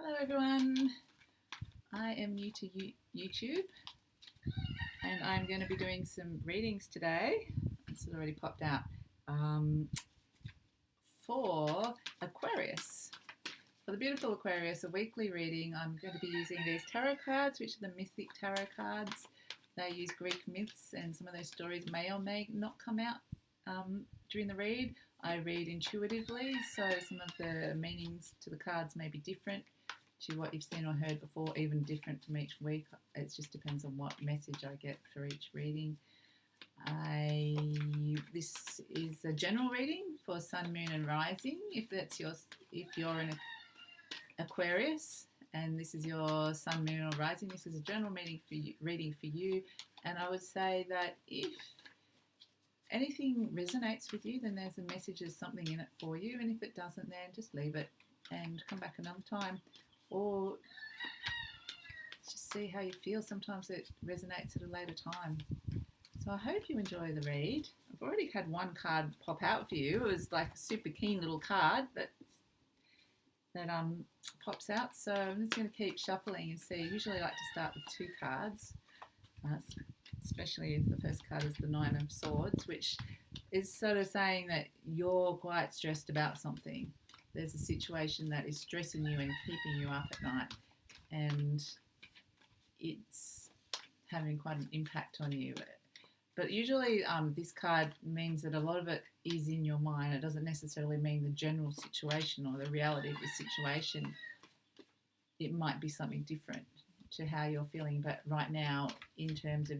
Hello everyone, I am new to YouTube and I'm going to be doing some readings today. This has already popped out for Aquarius. For the beautiful Aquarius, a weekly reading, I'm going to be using these tarot cards, which are the mythic tarot cards. They use Greek myths, and some of those stories may or may not come out during the read. I read intuitively, so some of the meanings to the cards may be different to what you've seen or heard before, even different from each week. It just depends on what message I get for each reading. This is a general reading for Sun, Moon, and Rising. If you're an Aquarius and this is your Sun, Moon, or Rising, this is a general reading for you. And I would say that if anything resonates with you, then there's a message, there's something in it for you. And if it doesn't, then just leave it and come back another time. Or just see how you feel. Sometimes it resonates at a later time. So I hope you enjoy the read. I've already had one card pop out for you. It was like a super keen little card that pops out. So I'm just going to keep shuffling and see. I usually like to start with two cards, especially if the first card is the Nine of Swords, which is sort of saying that you're quite stressed about something. There's a situation that is stressing you and keeping you up at night, and it's having quite an impact on you. But usually this card means that a lot of it is in your mind. It doesn't necessarily mean the general situation or the reality of the situation. It might be something different to how you're feeling, but right now, in terms of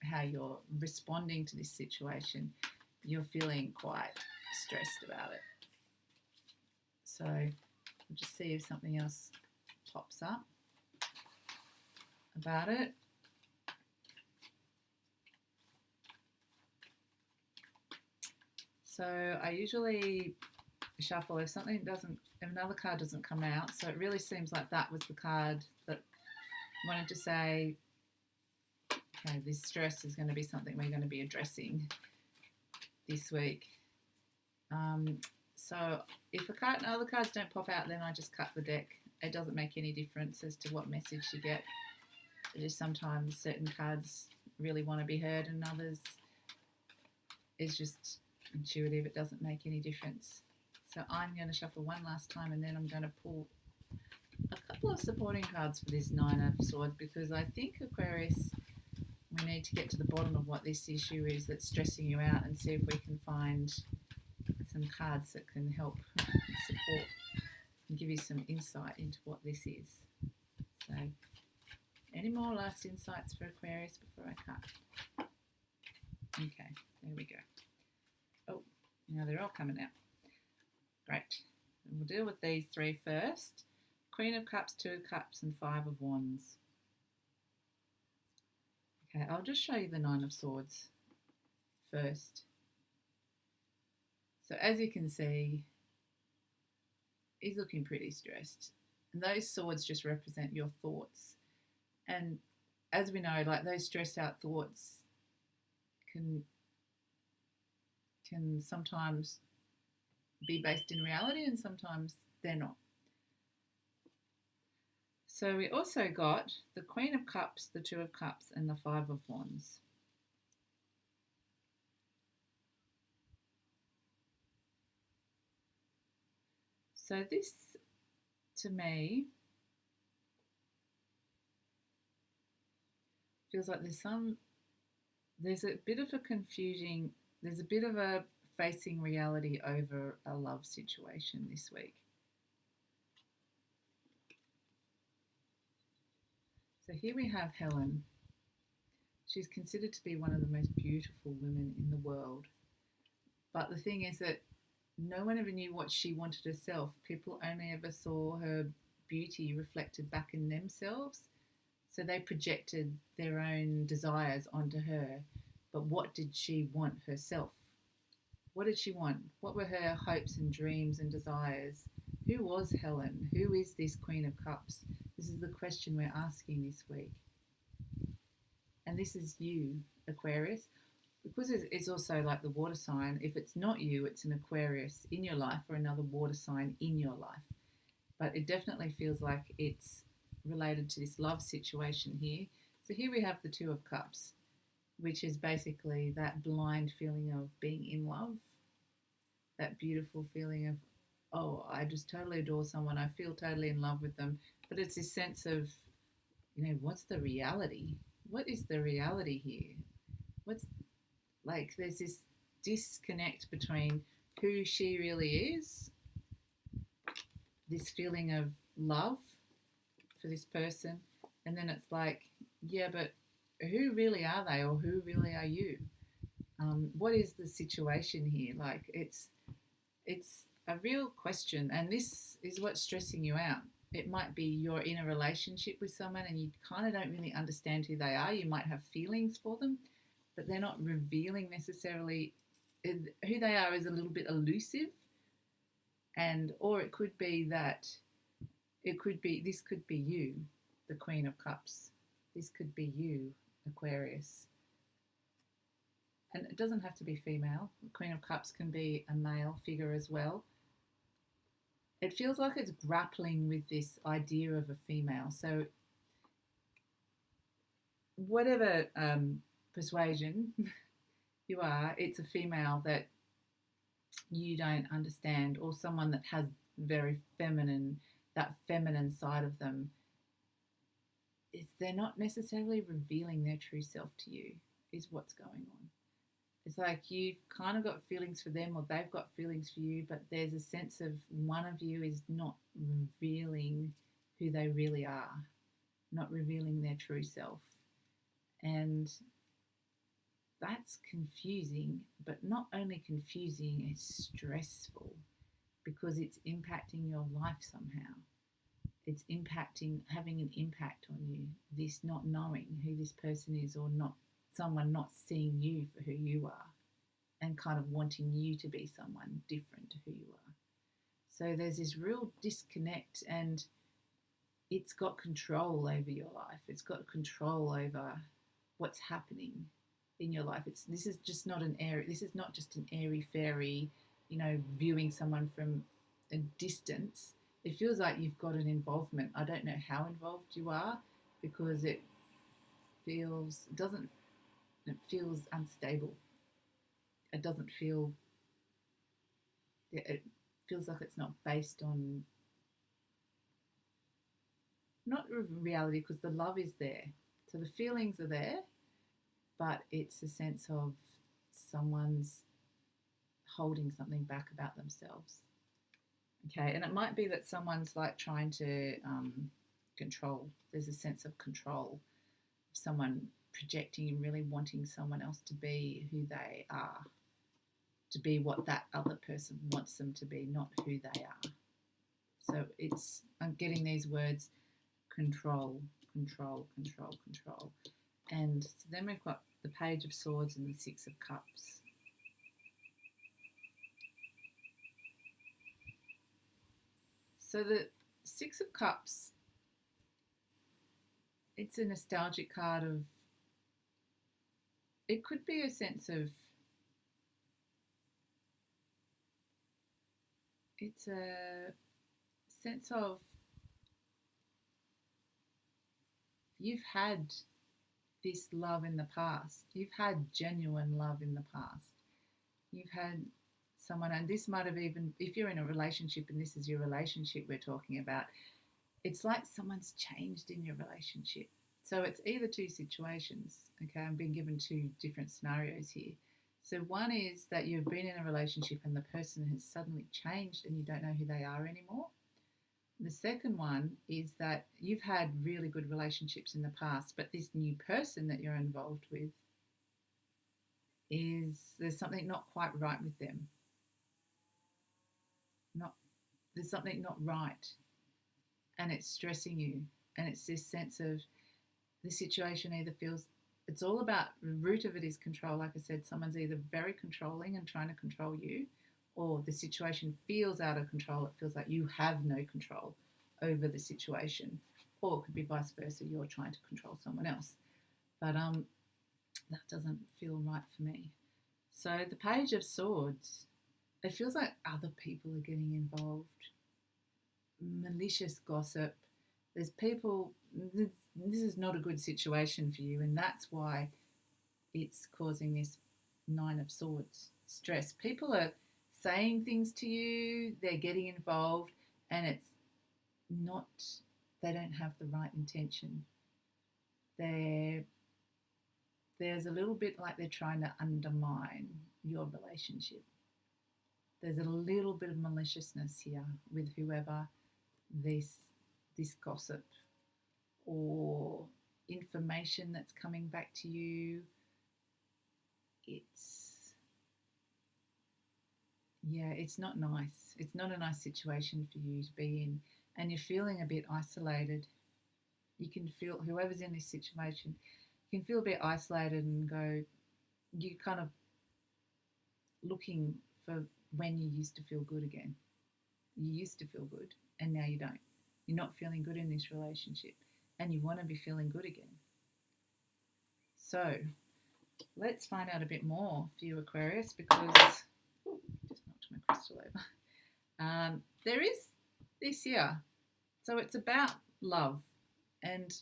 how you're responding to this situation, you're feeling quite stressed about it. So we'll just see if something else pops up about it. So I usually shuffle if another card doesn't come out. So it really seems like that was the card that wanted to say, okay, this stress is going to be something we're going to be addressing this week. So if other cards don't pop out, then I just cut the deck. It doesn't make any difference as to what message you get. It just sometimes certain cards really want to be heard and others is just intuitive. It doesn't make any difference. So I'm going to shuffle one last time and then I'm going to pull a couple of supporting cards for this Nine of Swords, because I think, Aquarius, we need to get to the bottom of what this issue is that's stressing you out and see if we can find some cards that can help support and give you some insight into what this is. So, any more last insights for Aquarius before I cut? Okay, there we go. Oh, now they're all coming out. Great. And we'll deal with these three first. Queen of Cups, Two of Cups, and Five of Wands. Okay, I'll just show you the Nine of Swords first. So as you can see, he's looking pretty stressed. And those swords just represent your thoughts. And as we know, like, those stressed out thoughts can sometimes be based in reality and sometimes they're not. So we also got the Queen of Cups, the Two of Cups, and the Five of Wands. So this, to me, feels like there's a bit of a facing reality over a love situation this week. So here we have Helen. She's considered to be one of the most beautiful women in the world. But the thing is that no one ever knew what she wanted herself. People only ever saw her beauty reflected back in themselves. So they projected their own desires onto her. But what did she want herself? What did she want? What were her hopes and dreams and desires? Who was Helen? Who is this Queen of Cups? This is the question we're asking this week. And this is you, Aquarius. Because it's also like the water sign, if it's not you, it's an Aquarius in your life or another water sign in your life. but it definitely feels like it's related to this love situation here. So here we have the Two of Cups, which is basically that blind feeling of being in love, that beautiful feeling of, oh, I just totally adore someone, I feel totally in love with them. But it's this sense of, what's the reality? What is the reality here? What's like, there's this disconnect between who she really is, this feeling of love for this person, and then it's like, yeah, but who really are they, or who really are you? What is the situation here? Like, it's a real question, and this is what's stressing you out. It might be you're in a relationship with someone and you kind of don't really understand who they are. You might have feelings for them, but they're not revealing necessarily who they are. Is a little bit elusive, and or it could be that this could be you, the Queen of Cups. This could be you, Aquarius. And it doesn't have to be female. The Queen of Cups can be a male figure as well. It feels like it's grappling with this idea of a female. So whatever persuasion you are, it's a female that you don't understand, or someone that has very feminine, that feminine side of them. They're not necessarily revealing their true self to you, is what's going on. It's like you've kind of got feelings for them, or they've got feelings for you, but there's a sense of one of you is not revealing who they really are, not revealing their true self. And that's confusing, but not only confusing, it's stressful because it's impacting your life somehow. It's having an impact on you, this not knowing who this person is, or not someone not seeing you for who you are and kind of wanting you to be someone different to who you are. So there's this real disconnect, and it's got control over your life. It's got control over what's happening in your life. This is not just an airy fairy, viewing someone from a distance. It feels like you've got an involvement. I don't know how involved you are, because it feels unstable. It doesn't feel, it feels like it's not based on, not reality, because the love is there. So the feelings are there, but it's a sense of someone's holding something back about themselves. Okay, and it might be that someone's like trying to control. There's a sense of control, someone projecting and really wanting someone else to be who they are, to be what that other person wants them to be, not who they are. So I'm getting these words: control, control, control, control. And so then we've got the Page of Swords and the Six of Cups. So the Six of Cups, it's a nostalgic card of, it could be a sense of, it's a sense of you've had this love in the past. You've had genuine love in the past. You've had someone, and this might have even, if you're in a relationship and this is your relationship we're talking about, it's like someone's changed in your relationship. So it's either two situations. Okay, I'm being given two different scenarios here. So one is that you've been in a relationship and the person has suddenly changed and you don't know who they are anymore. The second one is that you've had really good relationships in the past, but this new person that you're involved with, there's something not quite right with them. There's something not right, and it's stressing you. And it's this sense of the situation either feels, it's all about, the root of it is control. Like I said, someone's either very controlling and trying to control you, or the situation feels out of control. It feels like you have no control over the situation, or it could be vice versa. You're trying to control someone else. But that doesn't feel right for me. So the Page of Swords, it feels like other people are getting involved. malicious gossip. There's people, this is not a good situation for you, and that's why it's causing this Nine of Swords stress. People are saying things to you, they're getting involved, and it's not, they don't have the right intention. There's a little bit like they're trying to undermine your relationship. There's a little bit of maliciousness here with whoever this gossip or information that's coming back to you. It's not nice. It's not a nice situation for you to be in, and you're feeling a bit isolated. You can feel, whoever's in this situation, you can feel a bit isolated and go, you kind of looking for when you used to feel good again. You used to feel good and now you don't. You're not feeling good in this relationship and you want to be feeling good again. So let's find out a bit more for you, Aquarius, because just knocked my crystal over. There is this here. So it's about love, and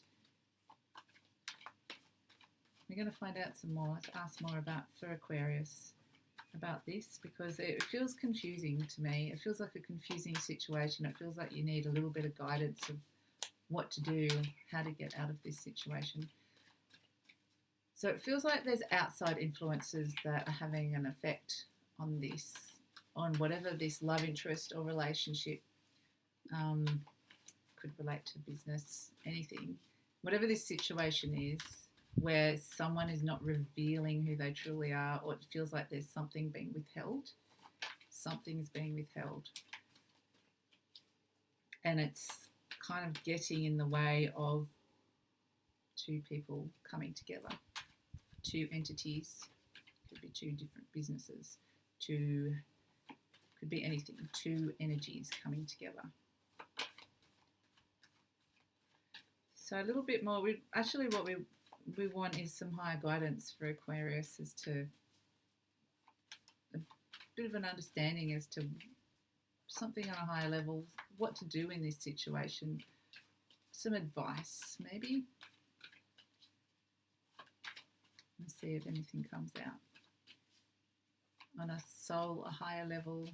we're going to find out some more. Let's ask more about, for Aquarius, about this, because it feels confusing to me. It feels like a confusing situation. It feels like you need a little bit of guidance of what to do, how to get out of this situation. So it feels like there's outside influences that are having an effect on this, on whatever this love interest or relationship, could relate to business, anything. Whatever this situation is, where someone is not revealing who they truly are, or it feels like there's something being withheld. Something is being withheld. And it's kind of getting in the way of two people coming together. Two entities, could be two different businesses, could be anything, two energies coming together. So a little bit more, what we want is some higher guidance for Aquarius as to a bit of an understanding as to something on a higher level, what to do in this situation, some advice maybe. Let's see if anything comes out. On a soul, a higher level,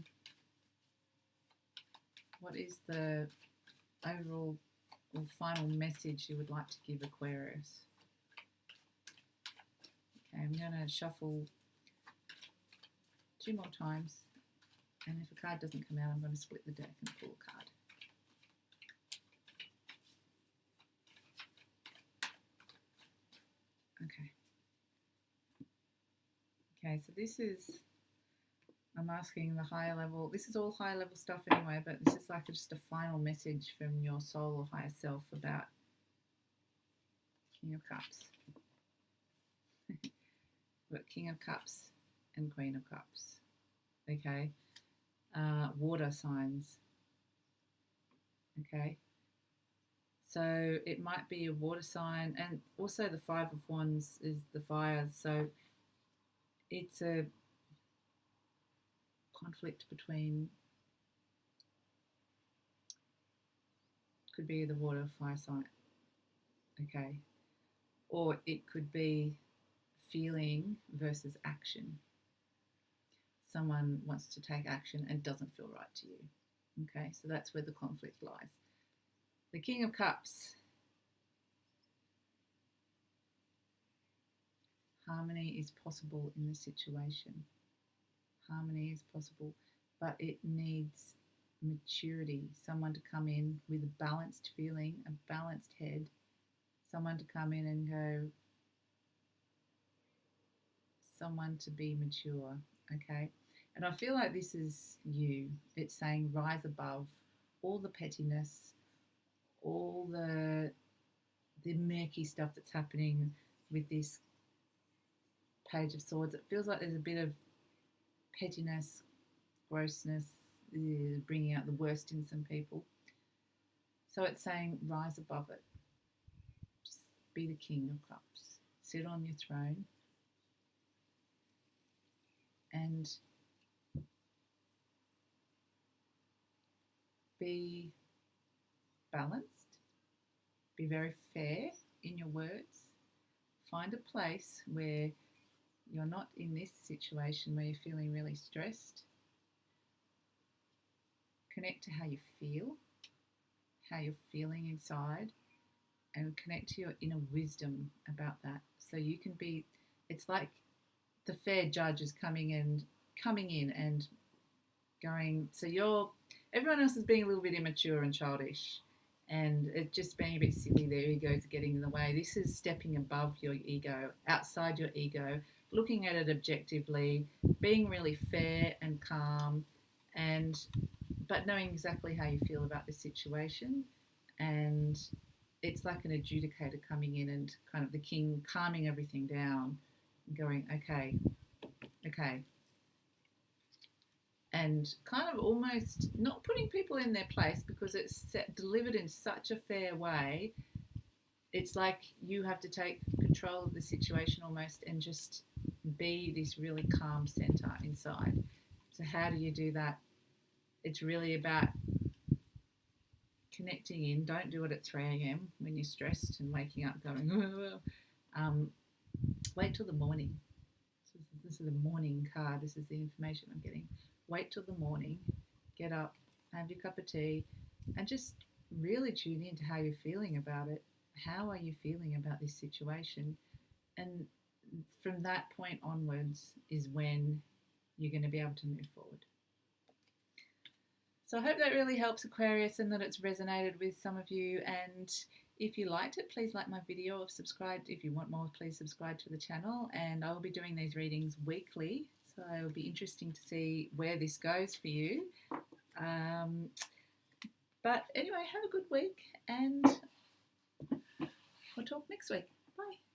what is the overall or final message you would like to give Aquarius? Okay, I'm going to shuffle 2 more times, and if a card doesn't come out, I'm going to split the deck and pull a card. Okay, so this is, I'm asking the higher level, this is all higher level stuff anyway, but this is like just a final message from your soul or higher self about King of Cups. We've got King of Cups and Queen of Cups. Okay, water signs. Okay, so it might be a water sign, and also the Five of Wands is the fire, so it's a conflict between, could be the water fire sign, okay, or it could be feeling versus action. Someone wants to take action and doesn't feel right to you, okay, so that's where the conflict lies. The King of Cups, harmony is possible in the situation. Harmony is possible, but it needs maturity, someone to come in with a balanced feeling, a balanced head, someone to come in and go, someone to be mature, okay? And I feel like this is you. It's saying rise above all the pettiness, all the murky stuff that's happening with this Page of Swords. It feels like there's a bit of pettiness, grossness, bringing out the worst in some people. So it's saying rise above it. Just be the King of Cups. Sit on your throne and be balanced, be very fair in your words, find a place where you're not in this situation where you're feeling really stressed. Connect to how you feel, how you're feeling inside, and connect to your inner wisdom about that. So you can be, it's like the fair judge is coming in and going, so everyone else is being a little bit immature and childish, and it's just being a bit silly. Their egos are getting in the way. This is stepping above your ego, outside your ego, looking at it objectively, being really fair and calm, but knowing exactly how you feel about the situation. And it's like an adjudicator coming in and kind of the king calming everything down and going, okay, and kind of almost not putting people in their place because it's delivered in such a fair way. It's like you have to take control of the situation almost and just be this really calm center inside. So how do you do that? It's really about connecting in. Don't do it at 3 a.m. when you're stressed and waking up going, wait till the morning. So this is the morning card. This is the information I'm getting. Wait till the morning, get up, have your cup of tea, and just really tune in to how you're feeling about it. How are you feeling about this situation? And from that point onwards is when you're going to be able to move forward. So I hope that really helps, Aquarius, and that it's resonated with some of you. And if you liked it, please like my video or subscribe. If you want more, please subscribe to the channel. And I will be doing these readings weekly. So it will be interesting to see where this goes for you. But anyway, have a good week and we'll talk next week. Bye.